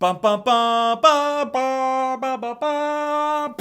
Bum bum bum bum bum bum bum bum.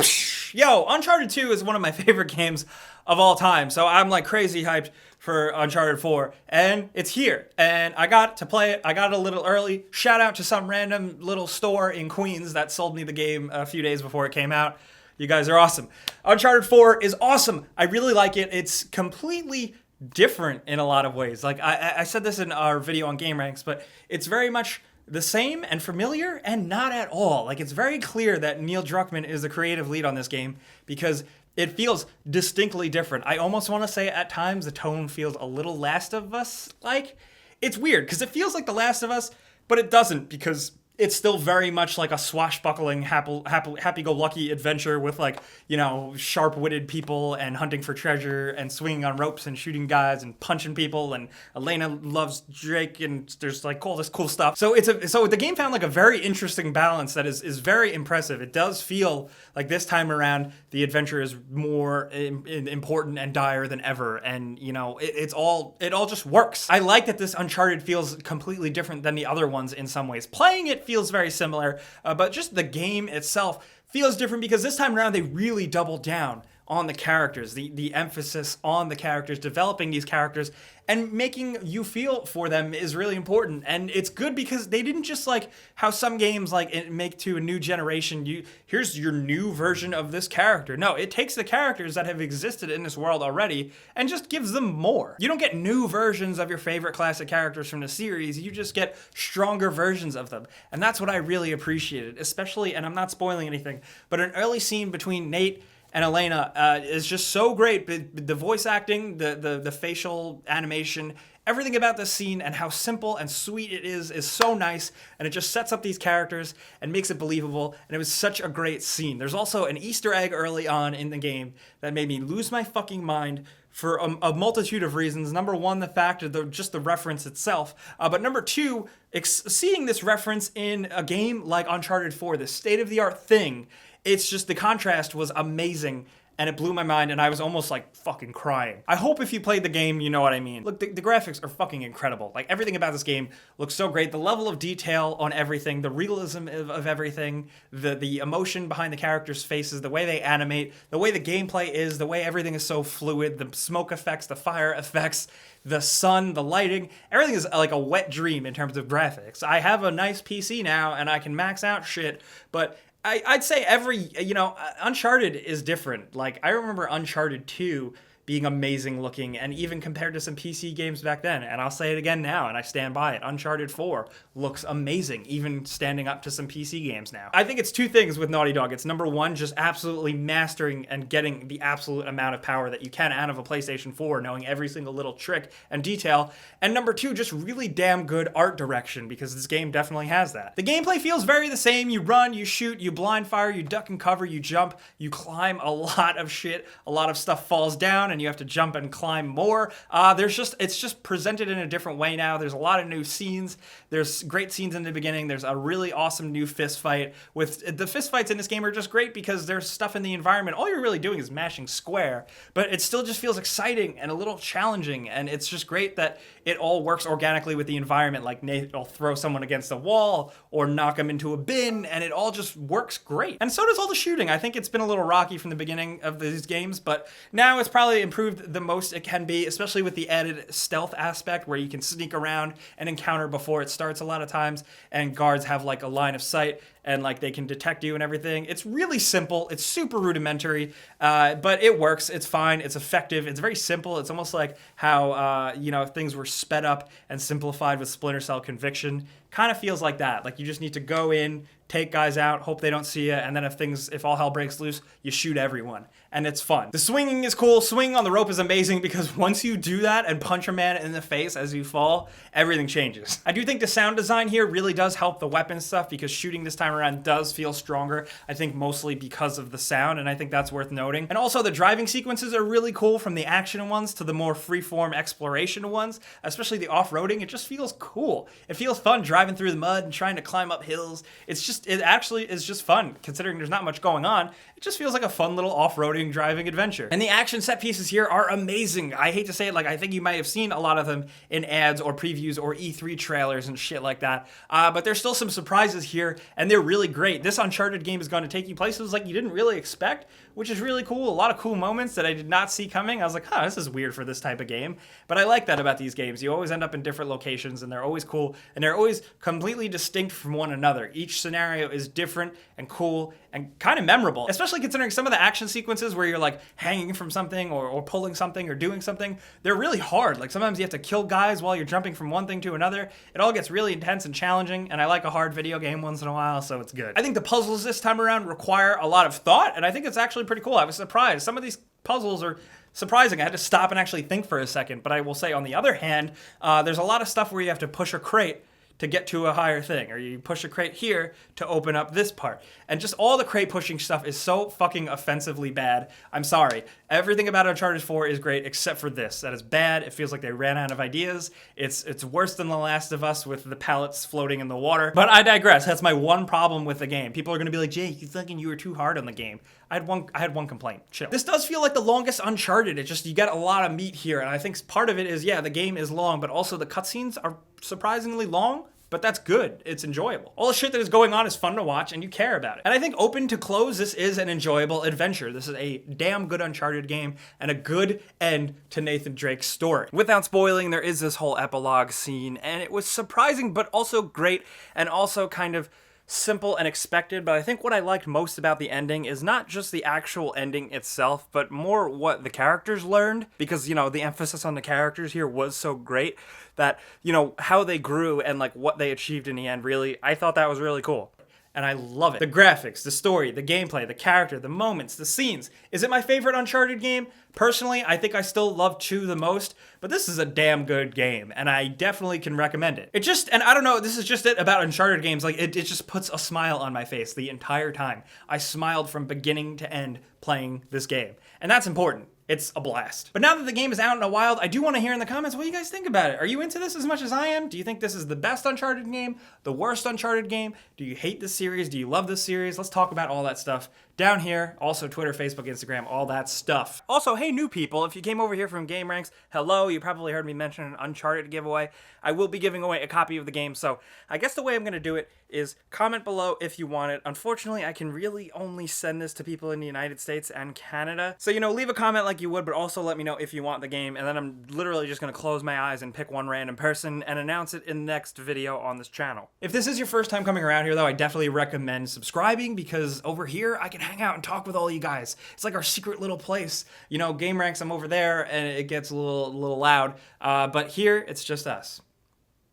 Yo, Uncharted 2 is one of my favorite games of all time, so I'm like crazy hyped for Uncharted 4, and it's here, and I got to play it. I got it a little early. Shout out to some random little store in Queens that sold me the game a few days before it came out. You guys are awesome. Uncharted 4 is awesome. I really like it. It's completely different in a lot of ways. Like I said this in our video on Game Ranks, but it's very much the same and familiar and not at all. Like, it's very clear that Neil Druckmann is the creative lead on this game because it feels distinctly different. I almost want to say at times the tone feels a little Last of Us like. It's weird because it feels like The Last of Us, but it doesn't because it's still very much like a swashbuckling, happy-go-lucky adventure with, like, you know, sharp-witted people and hunting for treasure and swinging on ropes and shooting guys and punching people, and Elena loves Drake, and there's like all this cool stuff. So the game found like a very interesting balance that is very impressive. It does feel like this time around the adventure is more important and dire than ever, and you know it all just works. I like that this Uncharted feels completely different than the other ones in some ways. Playing it feels very similar, but just the game itself feels different because this time around they really doubled down on the characters, the emphasis on the characters, developing these characters and making you feel for them is really important. And it's good because they didn't just like how some games like make to a new generation, here's your new version of this character. No, it takes the characters that have existed in this world already and just gives them more. You don't get new versions of your favorite classic characters from the series, you just get stronger versions of them. And that's what I really appreciated, especially, and I'm not spoiling anything, but an early scene between Nate and Elena is just so great. The voice acting, the facial animation, everything about this scene and how simple and sweet it is so nice. And it just sets up these characters and makes it believable. And it was such a great scene. There's also an Easter egg early on in the game that made me lose my fucking mind for a multitude of reasons. Number one, the fact of just the reference itself. But number two, seeing this reference in a game like Uncharted 4, this state-of-the-art thing, it's just, the contrast was amazing, and it blew my mind, and I was almost like fucking crying. I hope if you played the game, you know what I mean. Look, the graphics are fucking incredible. Like, everything about this game looks so great. The level of detail on everything, the realism of everything, the emotion behind the characters' faces, the way they animate, the way the gameplay is, the way everything is so fluid, the smoke effects, the fire effects, the sun, the lighting, everything is like a wet dream in terms of graphics. I have a nice PC now, and I can max out shit, but I'd say Uncharted is different. Like, I remember Uncharted 2 being amazing looking, and even compared to some PC games back then, and I'll say it again now, and I stand by it, Uncharted 4 looks amazing, even standing up to some PC games now. I think it's two things with Naughty Dog. It's number one, just absolutely mastering and getting the absolute amount of power that you can out of a PlayStation 4, knowing every single little trick and detail, and number two, just really damn good art direction, because this game definitely has that. The gameplay feels very the same. You run, you shoot, you blind fire, you duck and cover, you jump, you climb a lot of shit, a lot of stuff falls down, and you have to jump and climb more. It's just presented in a different way now. There's a lot of new scenes. There's great scenes in the beginning. There's a really awesome new fist fight. The fist fights in this game are just great because there's stuff in the environment. All you're really doing is mashing square, but it still just feels exciting and a little challenging, and it's just great that it all works organically with the environment. Like, Nate will throw someone against a wall or knock them into a bin, and it all just works great. And so does all the shooting. I think it's been a little rocky from the beginning of these games, but now it's probably improved the most it can be, especially with the added stealth aspect where you can sneak around and encounter before it starts a lot of times, and guards have like a line of sight and like they can detect you and everything. It's really simple. It's super rudimentary, but it works. It's fine. It's effective. It's very simple. It's almost like how things were sped up and simplified with Splinter Cell Conviction. Kind of feels like that. Like, you just need to go in, take guys out, hope they don't see you, and then if all hell breaks loose, you shoot everyone. And it's fun. The swinging is cool. Swinging on the rope is amazing because once you do that and punch a man in the face as you fall, everything changes. I do think the sound design here really does help the weapon stuff because shooting this time around does feel stronger. I think mostly because of the sound, and I think that's worth noting. And also the driving sequences are really cool, from the action ones to the more freeform exploration ones, especially the off-roading. It just feels cool. It feels fun driving through the mud and trying to climb up hills. It's just it actually is just fun, considering there's not much going on. It just feels like a fun little off-roading driving adventure. And the action set pieces here are amazing. I hate to say it, like, I think you might have seen a lot of them in ads or previews or E3 trailers and shit like that. But there's still some surprises here, and they're really great. This Uncharted game is going to take you places like you didn't really expect, which is really cool. A lot of cool moments that I did not see coming. I was like, this is weird for this type of game. But I like that about these games. You always end up in different locations, and they're always cool, and they're always completely distinct from one another. Each scenario is different and cool and kind of memorable, especially considering some of the action sequences where you're like hanging from something or pulling something or doing something. They're really hard. Like sometimes you have to kill guys while you're jumping from one thing to another. It all gets really intense and challenging, and I like a hard video game once in a while, so it's good. I think the puzzles this time around require a lot of thought, and I think it's actually pretty cool. I was surprised. Some of these puzzles are surprising. I had to stop and actually think for a second, but I will say on the other hand, there's a lot of stuff where you have to push a crate to get to a higher thing, or you push a crate here to open up this part. And just all the crate pushing stuff is so fucking offensively bad. I'm sorry. Everything about Uncharted 4 is great except for this. That is bad. It feels like they ran out of ideas. It's worse than The Last of Us with the pallets floating in the water. But I digress. That's my one problem with the game. People are going to be like, Jake, you thinking you were too hard on the game. I had one complaint. Chill. This does feel like the longest Uncharted. It's just, you get a lot of meat here. And I think part of it is, yeah, the game is long, but also the cutscenes are surprisingly long. But that's good. It's enjoyable. All the shit that is going on is fun to watch, and you care about it. And I think open to close, this is an enjoyable adventure. This is a damn good Uncharted game and a good end to Nathan Drake's story. Without spoiling, there is this whole epilogue scene, and it was surprising, but also great, and also kind of simple and expected. But I think what I liked most about the ending is not just the actual ending itself, but more what the characters learned, because, you know, the emphasis on the characters here was so great that, you know, how they grew and like what they achieved in the end, really, I thought that was really cool. And I love it. The graphics, the story, the gameplay, the character, the moments, the scenes. Is it my favorite Uncharted game? Personally, I think I still love 2 the most, but this is a damn good game, and I definitely can recommend it. It just, and I don't know, this is just it about Uncharted games, like, it just puts a smile on my face the entire time. I smiled from beginning to end playing this game, and that's important. It's a blast. But now that the game is out in the wild, I do want to hear in the comments what you guys think about it. Are you into this as much as I am? Do you think this is the best Uncharted game? The worst Uncharted game? Do you hate this series? Do you love this series? Let's talk about all that stuff down here. Also Twitter, Facebook, Instagram, all that stuff. Also, hey new people, if you came over here from Game Ranks, hello, you probably heard me mention an Uncharted giveaway. I will be giving away a copy of the game, so I guess the way I'm going to do it is comment below if you want it. Unfortunately, I can really only send this to people in the United States and Canada. So, you know, leave a comment like you would, but also let me know if you want the game, and then I'm literally just going to close my eyes and pick one random person and announce it in the next video on this channel. If this is your first time coming around here, though, I definitely recommend subscribing, because over here, I can hang out and talk with all you guys. It's like our secret little place. You know, Game Ranks, I'm over there, and it gets a little loud, but here, it's just us.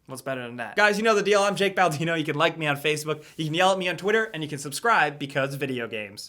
What's better than that? Guys, you know the deal. I'm Jake Baldino. You can like me on Facebook, you can yell at me on Twitter, and you can subscribe because video games.